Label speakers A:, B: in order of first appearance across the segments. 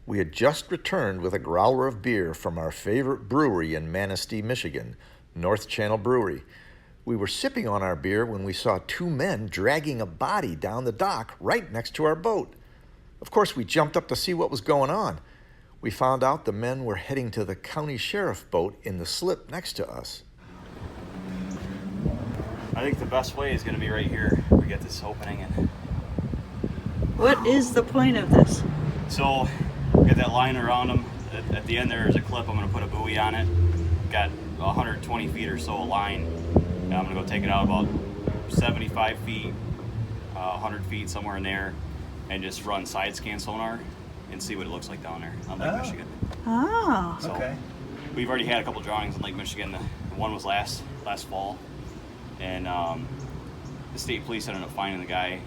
A: We had just returned with a growler of beer from our favorite brewery in Manistee, Michigan, North Channel Brewery. We were sipping on our beer when we saw two men dragging a body down the dock right next to our boat. Of course, we jumped up to see what was going on. We found out the men were heading to the county sheriff boat in the slip next to us.
B: I think the best way is going to be right here. We get this opening. And
C: what is the point of this?
B: So, get that line around them. At the end there's a clip. I'm going to put a buoy on it. Got 120 feet or so of line. And I'm going to go take it out about 75 feet, 100 feet, somewhere in there, and just run side scan sonar and see what it looks like down there on Lake Michigan.
C: Oh.
B: So,
D: okay.
B: We've already had a couple drawings in Lake Michigan. The one was last fall. And the state police ended up finding the guy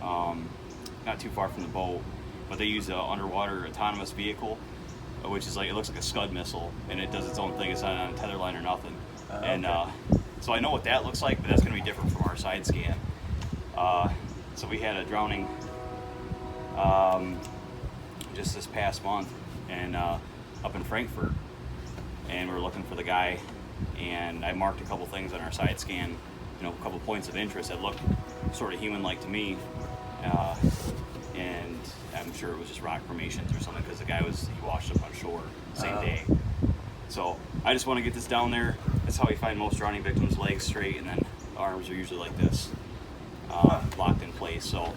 B: not too far from the boat, but they use an underwater autonomous vehicle, which is it looks like a Scud missile, and it does its own thing. It's not on a tether line or nothing. So I know what that looks like, but that's going to be different from our side scan. So we had a drowning just this past month, and up in Frankfurt, and we were looking for the guy, and I marked a couple things on our side scan, a couple points of interest that looked sort of human-like to me, and I'm sure it was just rock formations or something, because the guy he washed up on shore same day. So I just want to get this down there. That's how we find most drowning victims: legs straight, and then arms are usually like this, locked in place. So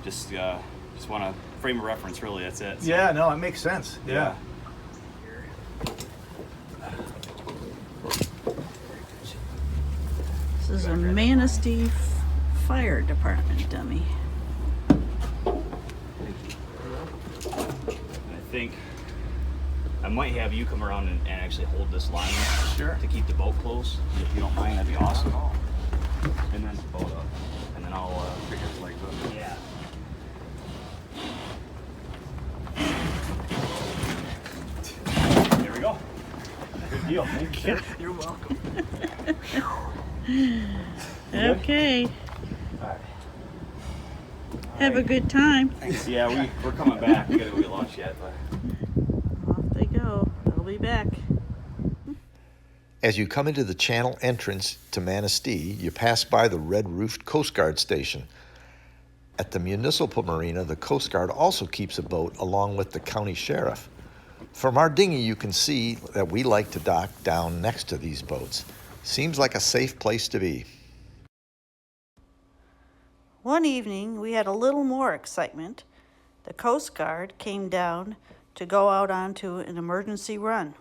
B: just want to frame a reference, really. That's it. So,
D: yeah, no, it makes sense. Yeah.
C: This is a Manistee Fire Department dummy.
B: I think I might have you come around and actually hold this line to keep the boat close. If you don't mind, that'd be awesome. And then the boat up, and then I'll figure the legs up. Yeah. There we go. Good deal. Thank you.
D: You're welcome.
C: Okay.
B: All right.
C: Have a good time.
B: Thanks. Yeah, we're coming back. We gotta go get lunch yet, but
C: Off they go. They'll be back.
A: As you come into the channel entrance to Manistee, you pass by the red-roofed Coast Guard station. At the municipal marina, the Coast Guard also keeps a boat along with the county sheriff. From our dinghy, you can see that we like to dock down next to these boats. Seems like a safe place to be.
C: One evening, we had a little more excitement. The Coast Guard came down to go out onto an emergency run.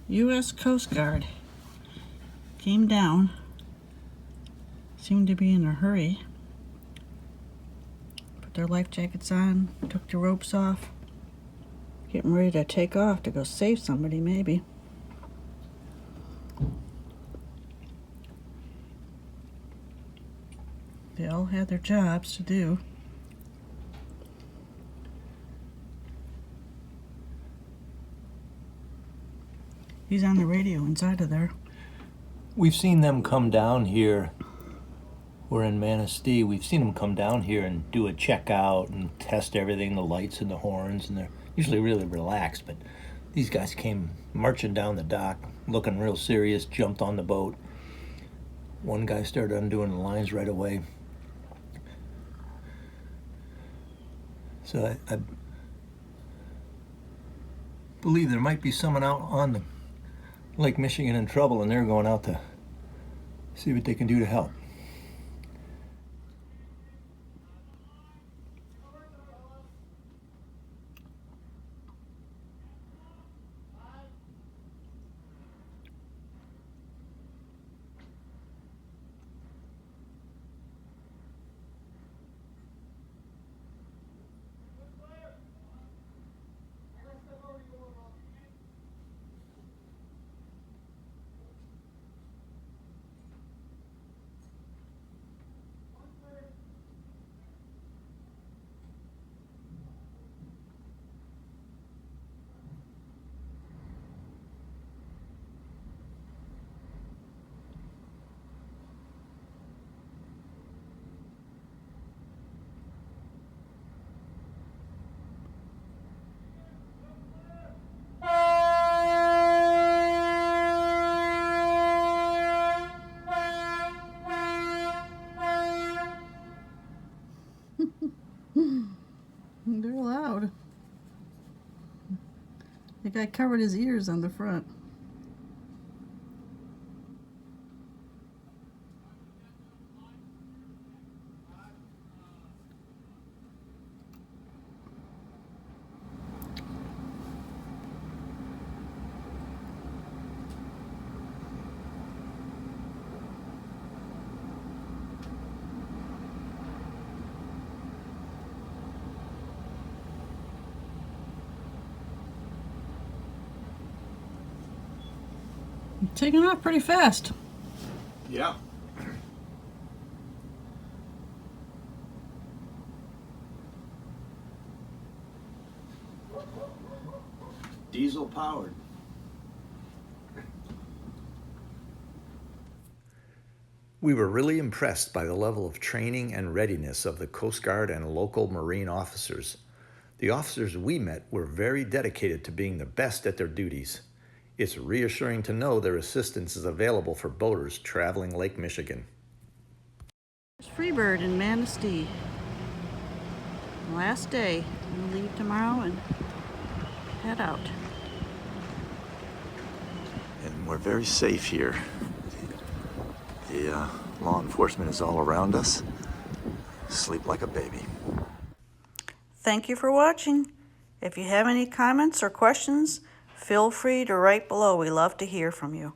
C: U.S. Coast Guard came down, seemed to be in a hurry, put their life jackets on, took the ropes off, getting ready to take off to go save somebody, maybe. They all had their jobs to do. He's on the radio inside of there.
E: We've seen them come down here. We're in Manistee. We've seen them come down here and do a checkout and test everything, the lights and the horns, and they're usually really relaxed. But these guys came marching down the dock, looking real serious, jumped on the boat. One guy started undoing the lines right away. So I believe there might be someone out on the Lake Michigan in trouble, and they're going out to see what they can do to help.
F: They're loud. The guy covered his ears on the front. Taking off pretty fast.
A: Yeah. Diesel powered. We were really impressed by the level of training and readiness of the Coast Guard and local Marine officers. The officers we met were very dedicated to being the best at their duties. It's reassuring to know their assistance is available for boaters traveling Lake Michigan.
C: It's Freebird in Manistee. Last day. We'll leave tomorrow and head out.
A: And we're very safe here. The law enforcement is all around us. Sleep like a baby.
C: Thank you for watching. If you have any comments or questions, feel free to write below. We love to hear from you.